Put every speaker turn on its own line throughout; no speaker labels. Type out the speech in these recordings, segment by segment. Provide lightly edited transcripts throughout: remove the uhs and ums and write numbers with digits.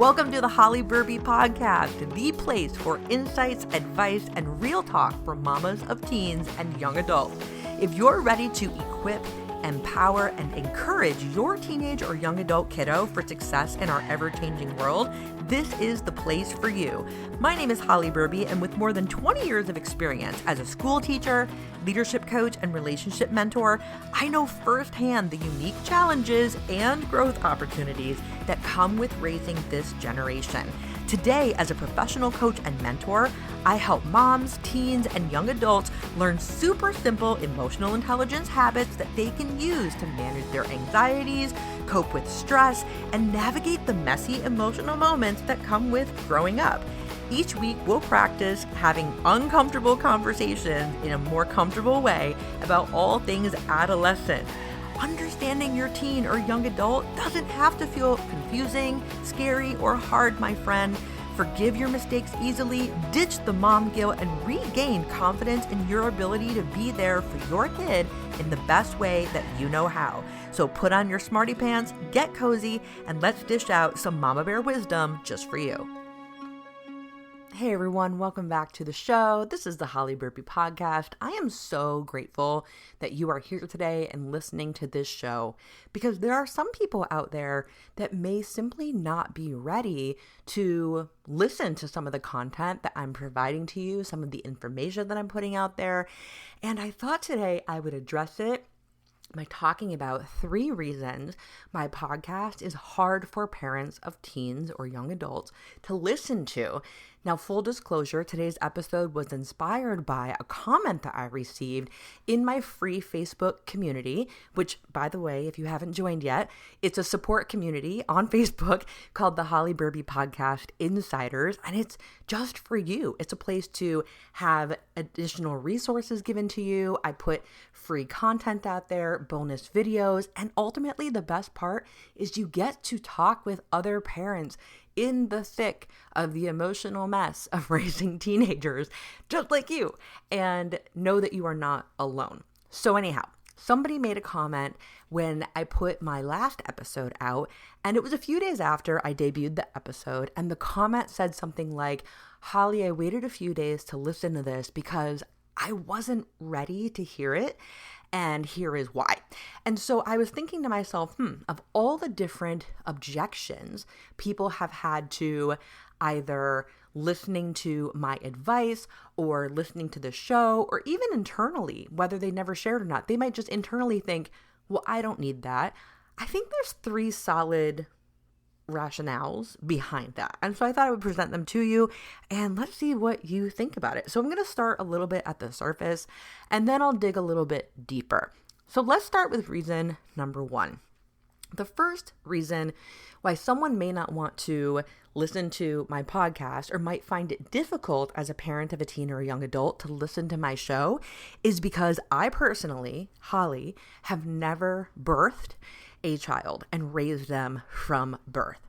Welcome to the Holly Berube Podcast, the place for insights, advice, and real talk for mamas of teens and young adults. If you're ready to equip, empower, and encourage your teenage or young adult kiddo for success in our ever-changing world, this is the place for you. My name is Holly Berube, and with more than 20 years of experience as a school teacher, leadership coach, and relationship mentor, I know firsthand the unique challenges and growth opportunities that come with raising this generation. Today, as a professional coach and mentor, I help moms, teens, and young adults learn super simple emotional intelligence habits that they can use to manage their anxieties, cope with stress, and navigate the messy emotional moments that come with growing up. Each week, we'll practice having uncomfortable conversations in a more comfortable way about all things adolescent. Understanding your teen or young adult doesn't have to feel confusing, scary, or hard, my friend. Forgive your mistakes easily, ditch the mom guilt, and regain confidence in your ability to be there for your kid in the best way that you know how. So put on your smarty pants, get cozy, and let's dish out some mama bear wisdom just for you. Hey everyone, welcome back to the show. This is the Holly Berube Podcast. I am so grateful that you are here today and listening to this show because there are some people out there that may simply not be ready to listen to some of the content that I'm providing to you, some of the information that I'm putting out there. And I thought today I would address it by talking about 3 reasons my podcast is hard for parents of teens or young adults to listen to. Now, full disclosure, today's episode was inspired by a comment that I received in my free Facebook community, which, by the way, if you haven't joined yet, it's a support community on Facebook called the Holly Berube Podcast Insiders, and it's just for you. It's a place to have additional resources given to you. I put free content out there, bonus videos, and ultimately the best part is you get to talk with other parents in the thick of the emotional mess of raising teenagers, just like you, and know that you are not alone. So anyhow, somebody made a comment when I put my last episode out, and it was a few days after I debuted the episode, and the comment said something like, "Holly, I waited a few days to listen to this because I wasn't ready to hear it. And here is why." And so I was thinking to myself, of all the different objections people have had to either listening to my advice or listening to the show, or even internally, whether they never shared or not, they might just internally think, well, I don't need that. I think there's 3 solid rationales behind that. And so I thought I would present them to you and let's see what you think about it. So I'm going to start a little bit at the surface and then I'll dig a little bit deeper. So let's start with reason number 1. The first reason why someone may not want to listen to my podcast or might find it difficult as a parent of a teen or a young adult to listen to my show is because I personally, Holly, have never birthed a child and raised them from birth.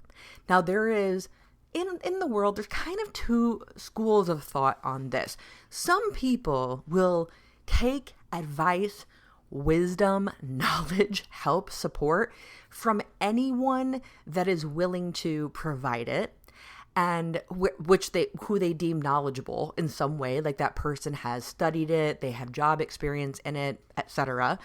Now there is, in the world, there's kind of 2 schools of thought on this. Some people will take advice, wisdom, knowledge, help, support from anyone that is willing to provide it, and who they deem knowledgeable in some way, like that person has studied it, they have job experience in it, etc.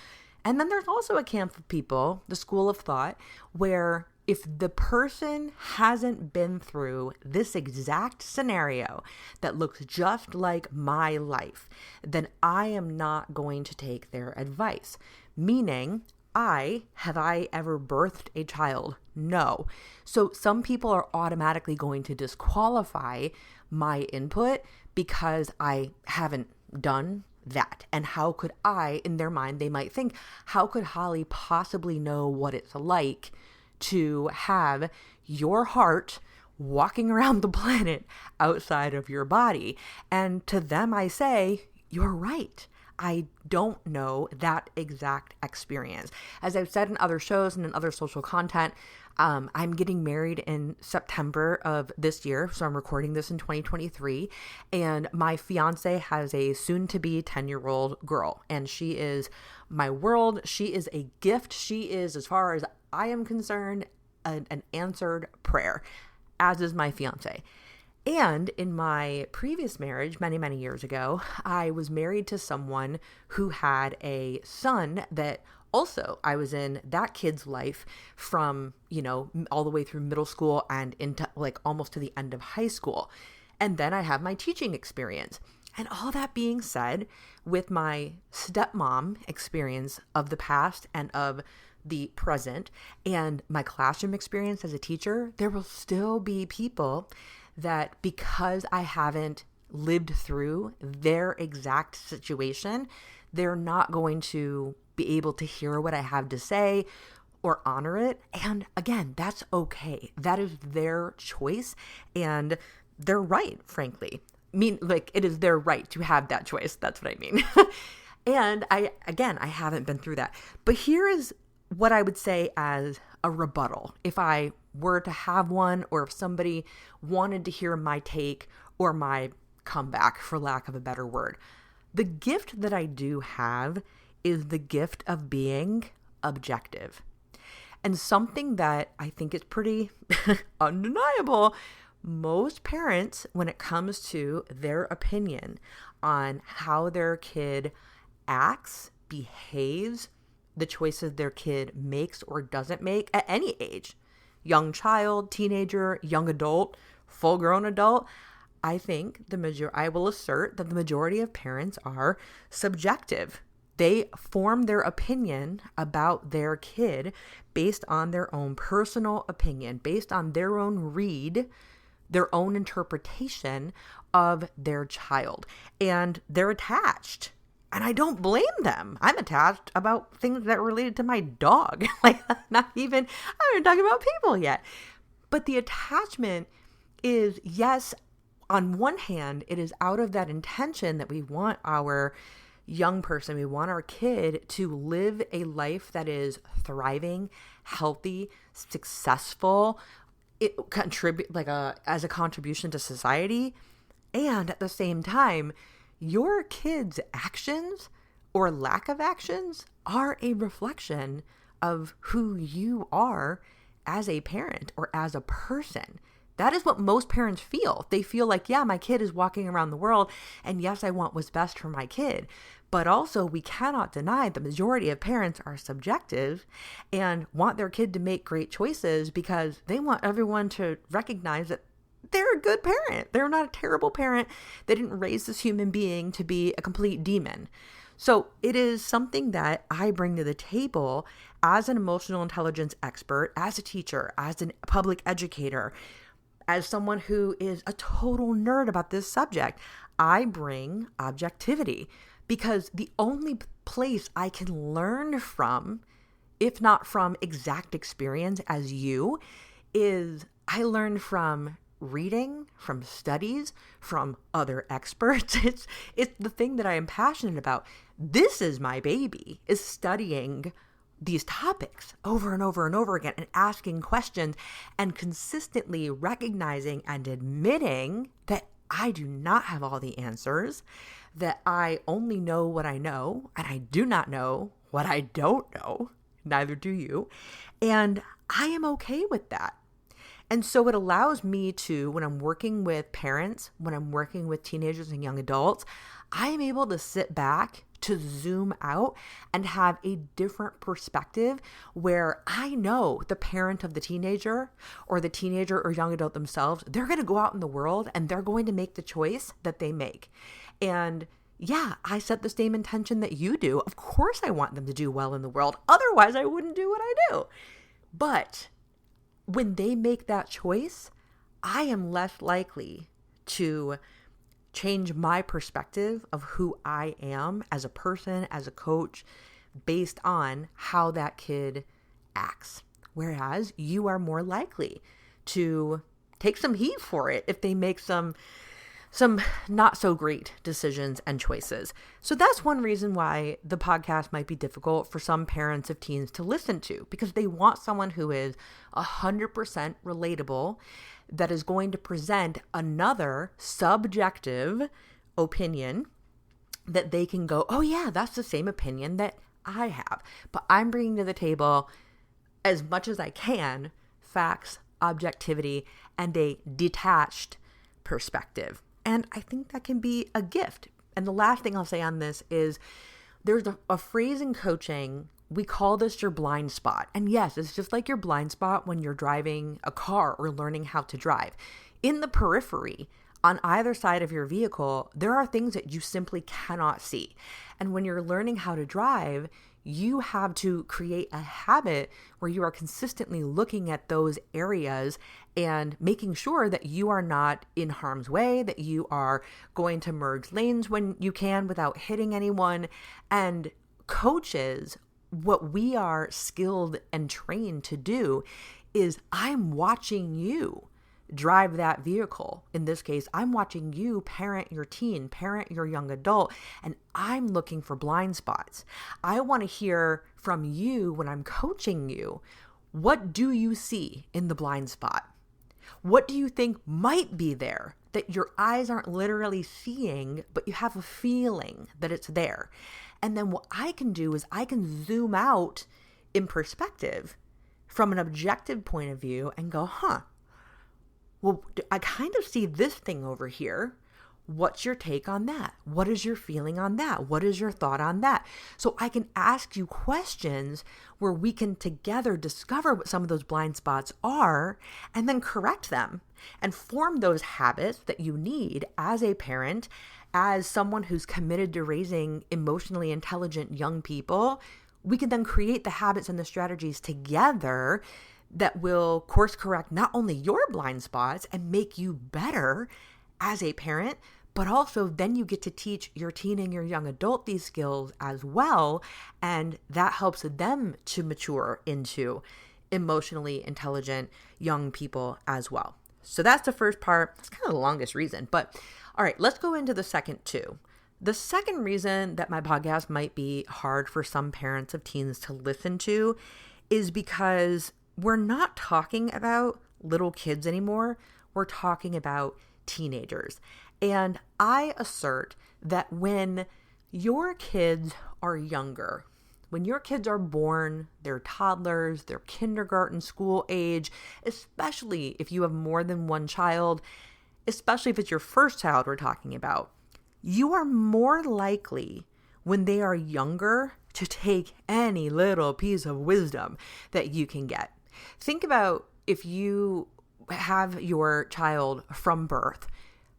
And then there's also a camp of people, the school of thought, where if the person hasn't been through this exact scenario that looks just like my life, then I am not going to take their advice. Meaning, have I ever birthed a child? No. So some people are automatically going to disqualify my input because I haven't done that. And how could I, in their mind, they might think, how could Holly possibly know what it's like to have your heart walking around the planet outside of your body? And to them, I say, you're right. I don't know that exact experience. As I've said in other shows and in other social content, I'm getting married in September of this year. So I'm recording this in 2023. And my fiance has a soon-to-be 10-year-old girl. And she is my world. She is a gift. She is, as far as I am concerned, an answered prayer. as is my fiance. And in my previous marriage, many, many years ago, I was married to someone who had a son that also I was in that kid's life from, all the way through middle school and into like almost to the end of high school. And then I have my teaching experience. And all that being said, with my stepmom experience of the past and of the present and my classroom experience as a teacher, there will still be people that because I haven't lived through their exact situation, they're not going to be able to hear what I have to say or honor it. And again, that's okay. That is their choice and they're right, frankly. It is their right to have that choice. That's what I mean. And I haven't been through that. But here is what I would say as a rebuttal. If I were to have one, or if somebody wanted to hear my take or my comeback, for lack of a better word, the gift that I do have is the gift of being objective. And something that I think is pretty undeniable, most parents, when it comes to their opinion on how their kid acts, behaves, the choices their kid makes or doesn't make at any age, young child, teenager, young adult, full-grown adult, I think I will assert that the majority of parents are subjective. They form their opinion about their kid based on their own personal opinion, based on their own read, their own interpretation of their child. And they're attached. And I don't blame them. I'm attached about things that are related to my dog. I'm not even talking about people yet. But the attachment is, yes, on one hand, it is out of that intention that we want our young person, we want our kid to live a life that is thriving, healthy, successful, as a contribution to society. And at the same time, your kid's actions or lack of actions are a reflection of who you are as a parent or as a person. That is what most parents feel. They feel like, yeah, my kid is walking around the world, and yes, I want what's best for my kid. But also, we cannot deny the majority of parents are subjective and want their kid to make great choices because they want everyone to recognize that they're a good parent. They're not a terrible parent. They didn't raise this human being to be a complete demon. So it is something that I bring to the table as an emotional intelligence expert, as a teacher, as a public educator, as someone who is a total nerd about this subject. I bring objectivity because the only place I can learn from, if not from exact experience as you, is I learn from reading, from studies, from other experts. It's the thing that I am passionate about. This is my baby, is studying these topics over and over and over again and asking questions and consistently recognizing and admitting that I do not have all the answers, that I only know what I know and I do not know what I don't know. Neither do you. And I am okay with that. And so it allows me to, when I'm working with parents, when I'm working with teenagers and young adults, I am able to sit back, to zoom out and have a different perspective where I know the parent of the teenager or the teenager or young adult themselves, they're going to go out in the world and they're going to make the choice that they make. And yeah, I set the same intention that you do. Of course I want them to do well in the world. Otherwise I wouldn't do what I do. But when they make that choice, I am less likely to change my perspective of who I am as a person, as a coach, based on how that kid acts. Whereas you are more likely to take some heat for it if they make some not so great decisions and choices. So that's one reason why the podcast might be difficult for some parents of teens to listen to, because they want someone who is 100% relatable, that is going to present another subjective opinion that they can go, oh yeah, that's the same opinion that I have. But I'm bringing to the table, as much as I can, facts, objectivity, and a detached perspective. And I think that can be a gift. And the last thing I'll say on this is there's a phrase in coaching, we call this your blind spot. And yes, it's just like your blind spot when you're driving a car or learning how to drive. In the periphery, on either side of your vehicle, there are things that you simply cannot see. And when you're learning how to drive, you have to create a habit where you are consistently looking at those areas and making sure that you are not in harm's way, that you are going to merge lanes when you can without hitting anyone. And coaches, what we are skilled and trained to do is I'm watching you drive that vehicle. In this case, I'm watching you parent your teen, parent your young adult, and I'm looking for blind spots. I want to hear from you when I'm coaching you. What do you see in the blind spot? What do you think might be there that your eyes aren't literally seeing, but you have a feeling that it's there? And then what I can do is I can zoom out in perspective from an objective point of view and go, well, I kind of see this thing over here. What's your take on that? What is your feeling on that? What is your thought on that? So I can ask you questions where we can together discover what some of those blind spots are and then correct them and form those habits that you need as a parent, as someone who's committed to raising emotionally intelligent young people. We can then create the habits and the strategies together that will course correct not only your blind spots and make you better as a parent, but also then you get to teach your teen and your young adult these skills as well. And that helps them to mature into emotionally intelligent young people as well. So that's the first part. It's kind of the longest reason, but all right, let's go into the second two. The second reason that my podcast might be hard for some parents of teens to listen to is because we're not talking about little kids anymore. We're talking about teenagers. And I assert that when your kids are younger, when your kids are born, they're toddlers, they're kindergarten, school age, especially if you have more than one child, especially if it's your first child we're talking about, you are more likely when they are younger to take any little piece of wisdom that you can get. Think about if you have your child from birth.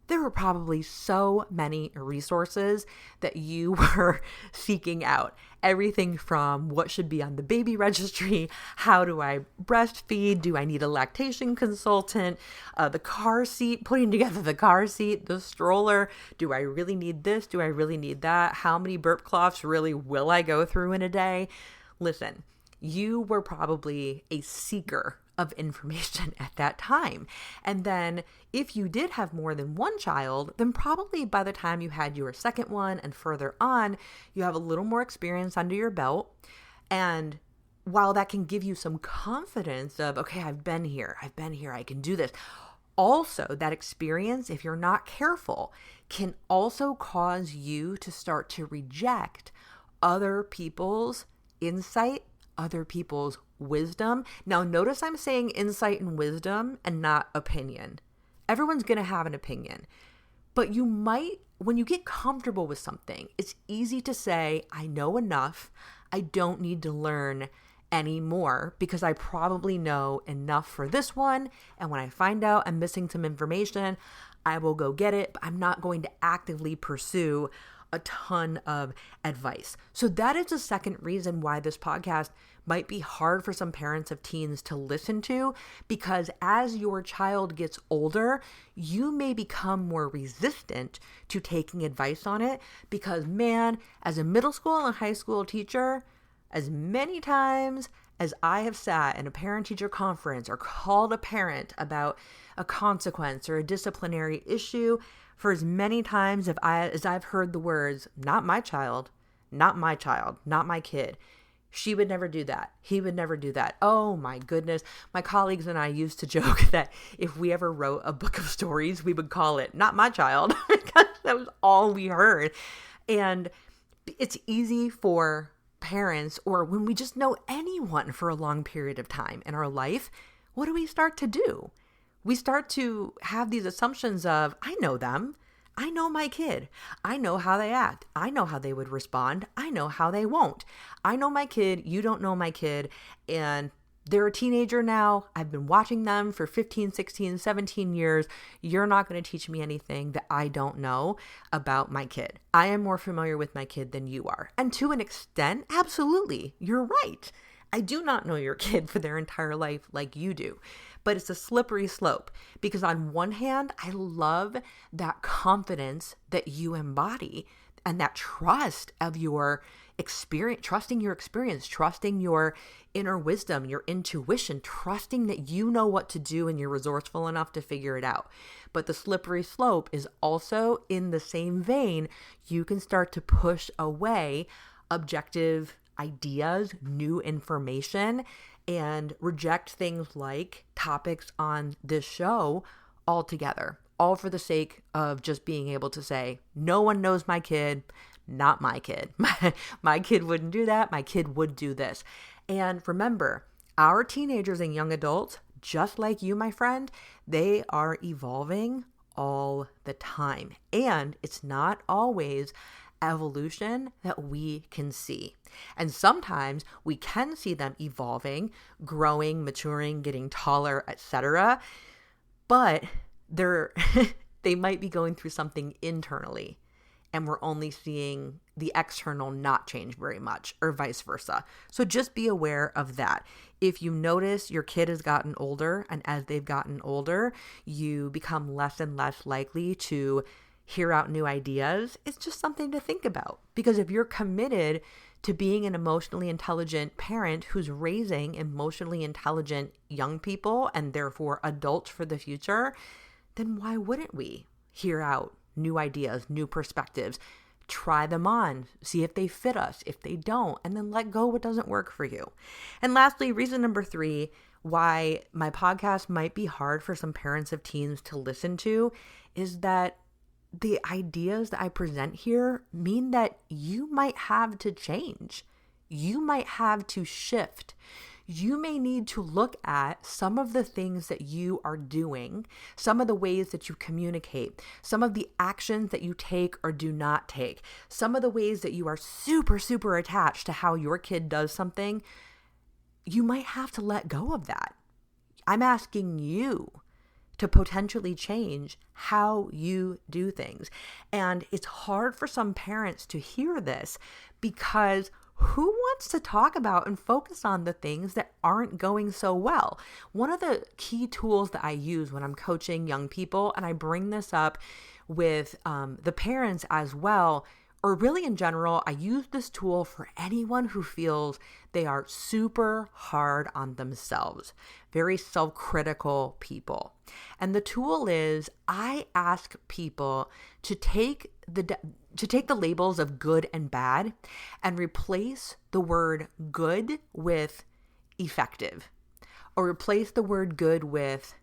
There were probably so many resources that you were seeking out. Everything from what should be on the baby registry, how do I breastfeed, do I need a lactation consultant, the car seat, putting together the car seat, the stroller, do I really need this, do I really need that, how many burp cloths really will I go through in a day? Listen, you were probably a seeker of information at that time. And then if you did have more than one child, then probably by the time you had your second one and further on, you have a little more experience under your belt. And while that can give you some confidence of, okay, I've been here, I can do this. Also, that experience, if you're not careful, can also cause you to start to reject other people's insight, other people's wisdom. Now, notice I'm saying insight and wisdom and not opinion. Everyone's going to have an opinion, but you might, when you get comfortable with something, it's easy to say, I know enough. I don't need to learn anymore because I probably know enough for this one. And when I find out I'm missing some information, I will go get it, but I'm not going to actively pursue a ton of advice. So that is the second reason why this podcast might be hard for some parents of teens to listen to, because as your child gets older, you may become more resistant to taking advice on it because, man, as a middle school and high school teacher, as many times as I have sat in a parent-teacher conference or called a parent about a consequence or a disciplinary issue, for as many times as I've heard the words, not my child, not my child, not my kid, she would never do that. He would never do that. Oh my goodness. My colleagues and I used to joke that if we ever wrote a book of stories, we would call it Not My Child because that was all we heard. And it's easy for parents, or when we just know anyone for a long period of time in our life, what do we start to do? We start to have these assumptions of, I know them. I know my kid. I know how they act. I know how they would respond. I know how they won't. I know my kid. You don't know my kid. And they're a teenager now. I've been watching them for 15, 16, 17 years. You're not going to teach me anything that I don't know about my kid. I am more familiar with my kid than you are. And to an extent, absolutely, you're right. I do not know your kid for their entire life like you do. But it's a slippery slope because on one hand, I love that confidence that you embody and that trust of your experience, trusting your experience, trusting your inner wisdom, your intuition, trusting that you know what to do and you're resourceful enough to figure it out. But the slippery slope is also in the same vein, you can start to push away objective ideas, new information, and reject things like topics on this show altogether, all for the sake of just being able to say, no one knows my kid, not my kid. My kid wouldn't do that. My kid would do this. And remember, our teenagers and young adults, just like you, my friend, they are evolving all the time. And it's not always evolution that we can see. And sometimes we can see them evolving, growing, maturing, getting taller, etc. But they might be going through something internally and we're only seeing the external not change very much or vice versa. So just be aware of that. If you notice your kid has gotten older and as they've gotten older, you become less and less likely to hear out new ideas, it's just something to think about. Because if you're committed to being an emotionally intelligent parent who's raising emotionally intelligent young people and therefore adults for the future, then why wouldn't we hear out new ideas, new perspectives, try them on, see if they fit us, if they don't, and then let go what doesn't work for you. And lastly, reason number 3, why my podcast might be hard for some parents of teens to listen to is that the ideas that I present here mean that you might have to change. You might have to shift. You may need to look at some of the things that you are doing, some of the ways that you communicate, some of the actions that you take or do not take, some of the ways that you are super, super attached to how your kid does something. You might have to let go of that. I'm asking you to potentially change how you do things. And it's hard for some parents to hear this because who wants to talk about and focus on the things that aren't going so well? One of the key tools that I use when I'm coaching young people, and I bring this up with the parents as well, or really in general, I use this tool for anyone who feels they are super hard on themselves, very self-critical people. And the tool is I ask people to take the labels of good and bad and replace the word good with effective, or replace the word good with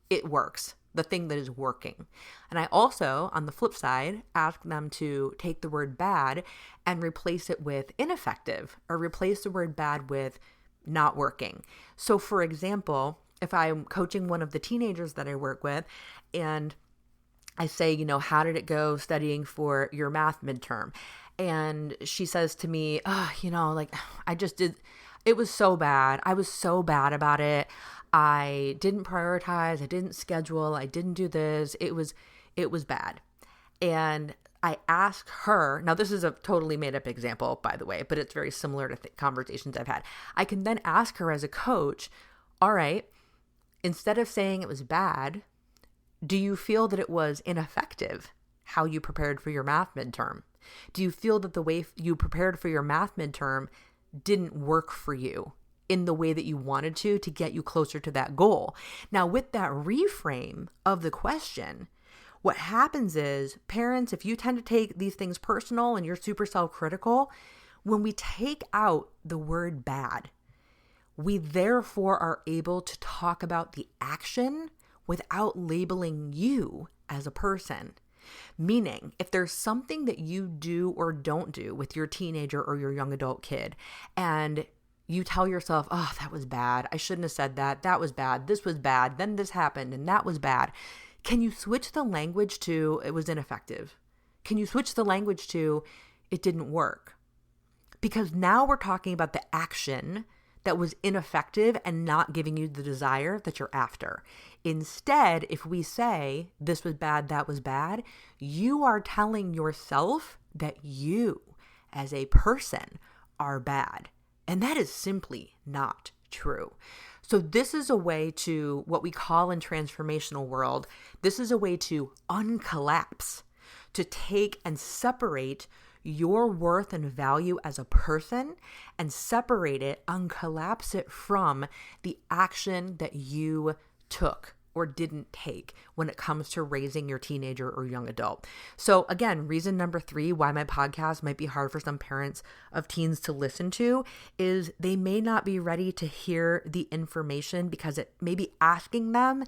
it works, the thing that is working. And I also, on the flip side, ask them to take the word bad and replace it with ineffective, or replace the word bad with not working. So for example, if I'm coaching one of the teenagers that I work with and I say, how did it go studying for your math midterm? And she says to me, it was so bad. I was so bad about it. I didn't prioritize. I didn't schedule. I didn't do this. It was bad. And I asked her, now this is a totally made up example, by the way, but it's very similar to conversations I've had. I can then ask her as a coach, all right, instead of saying it was bad, do you feel that it was ineffective how you prepared for your math midterm? Do you feel that the way you prepared for your math midterm didn't work for you in the way that you wanted to get you closer to that goal? Now, with that reframe of the question, what happens is parents, if you tend to take these things personal and you're super self-critical, when we take out the word bad, we therefore are able to talk about the action without labeling you as a person. Meaning, if there's something that you do or don't do with your teenager or your young adult kid, and you tell yourself, oh, that was bad. I shouldn't have said that. That was bad. This was bad. Then this happened and that was bad. Can you switch the language to it was ineffective? Can you switch the language to it didn't work? Because now we're talking about the action that was ineffective and not giving you the desire that you're after. Instead, if we say this was bad, that was bad, you are telling yourself that you as a person are bad. And that is simply not true. So this is a way to, what we call in transformational world, this is a way to uncollapse, to take and separate your worth and value as a person and separate it, uncollapse it from the action that you took or didn't take when it comes to raising your teenager or young adult. So again, reason number 3 why my podcast might be hard for some parents of teens to listen to is they may not be ready to hear the information because it may be asking them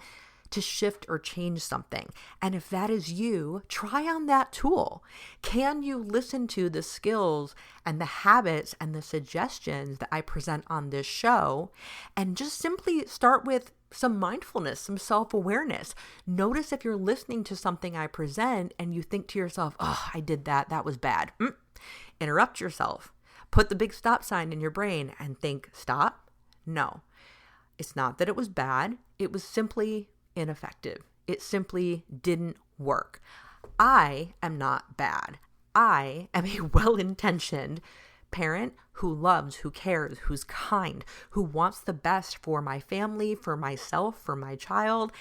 to shift or change something. And if that is you, try on that tool. Can you listen to the skills and the habits and the suggestions that I present on this show and just simply start with some mindfulness, some self-awareness. Notice if you're listening to something I present and you think to yourself, oh, I did that. That was bad. Interrupt yourself. Put the big stop sign in your brain and think, stop. No, it's not that it was bad. It was simply ineffective. It simply didn't work. I am not bad. I am a well-intentioned parent who loves, who cares, who's kind, who wants the best for my family, for myself, for my child.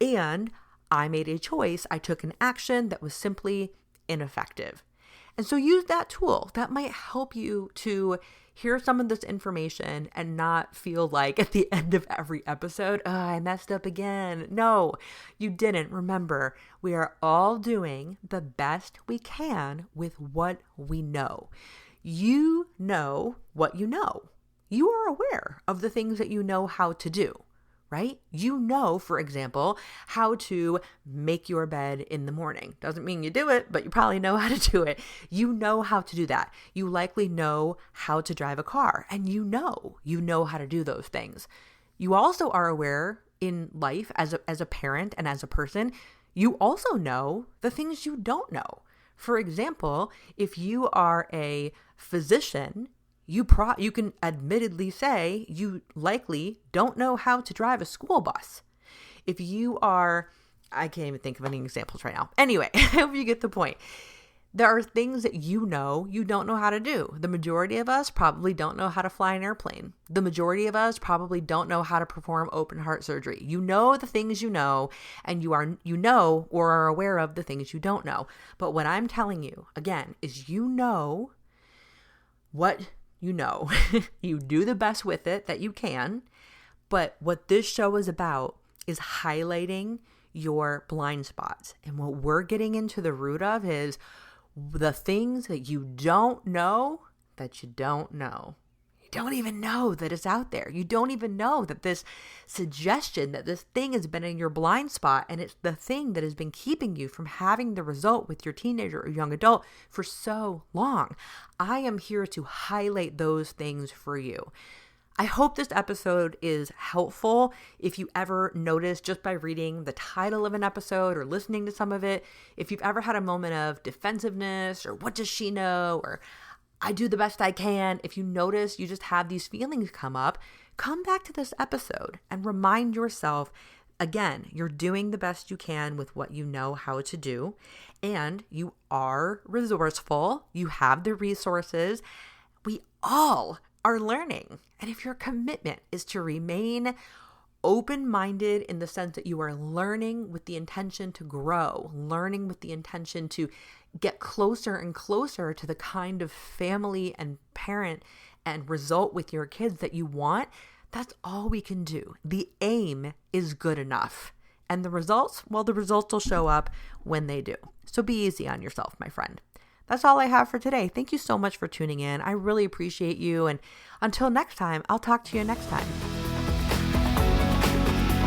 And I made a choice. I took an action that was simply ineffective. And so use that tool. That might help you to hear some of this information and not feel like at the end of every episode, oh, I messed up again. No, you didn't. Remember, we are all doing the best we can with what we know. You know what you know. You are aware of the things that you know how to do, right? You know, for example, how to make your bed in the morning. Doesn't mean you do it, but you probably know how to do it. You know how to do that. You likely know how to drive a car, and you know how to do those things. You also are aware in life as a parent and as a person, you also know the things you don't know. For example, if you are a physician, you can admittedly say you likely don't know how to drive a school bus. If you are, I can't even think of any examples right now. Anyway, I hope you get the point. There are things that you don't know how to do. The majority of us probably don't know how to fly an airplane. The majority of us probably don't know how to perform open heart surgery. You know the things you know, and you know or are aware of the things you don't know. But what I'm telling you, again, is you know what you know. You do the best with it that you can. But what this show is about is highlighting your blind spots. And what we're getting into the root of is the things that you don't know that you don't know. You don't even know that it's out there. You don't even know that this suggestion, that this thing has been in your blind spot, and it's the thing that has been keeping you from having the result with your teenager or young adult for so long. I am here to highlight those things for you. I hope this episode is helpful. If you ever notice just by reading the title of an episode or listening to some of it, if you've ever had a moment of defensiveness or what does she know or I do the best I can, if you notice you just have these feelings come up, come back to this episode and remind yourself, again, you're doing the best you can with what you know how to do, and you are resourceful. You have the resources. We all are learning. And if your commitment is to remain open-minded in the sense that you are learning with the intention to grow, learning with the intention to get closer and closer to the kind of family and parent and result with your kids that you want, that's all we can do. The aim is good enough. And the results, well, the results will show up when they do. So be easy on yourself, my friend. That's all I have for today. Thank you so much for tuning in. I really appreciate you. And until next time, I'll talk to you next time.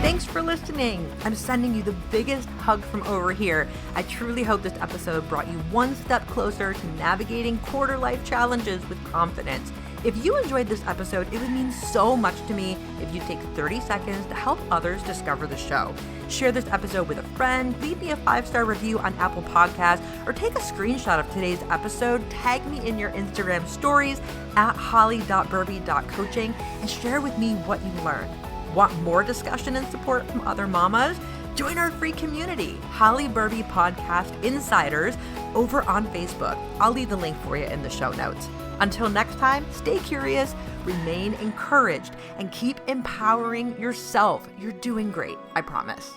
Thanks for listening. I'm sending you the biggest hug from over here. I truly hope this episode brought you one step closer to navigating quarter life challenges with confidence. If you enjoyed this episode, it would mean so much to me if you take 30 seconds to help others discover the show. Share this episode with a friend, leave me a 5-star review on Apple Podcasts, or take a screenshot of today's episode, tag me in your Instagram stories at holly.berube.coaching, and share with me what you learned. Want more discussion and support from other mamas? Join our free community, Holly Berube Podcast Insiders, over on Facebook. I'll leave the link for you in the show notes. Until next time, stay curious, remain encouraged, and keep empowering yourself. You're doing great, I promise.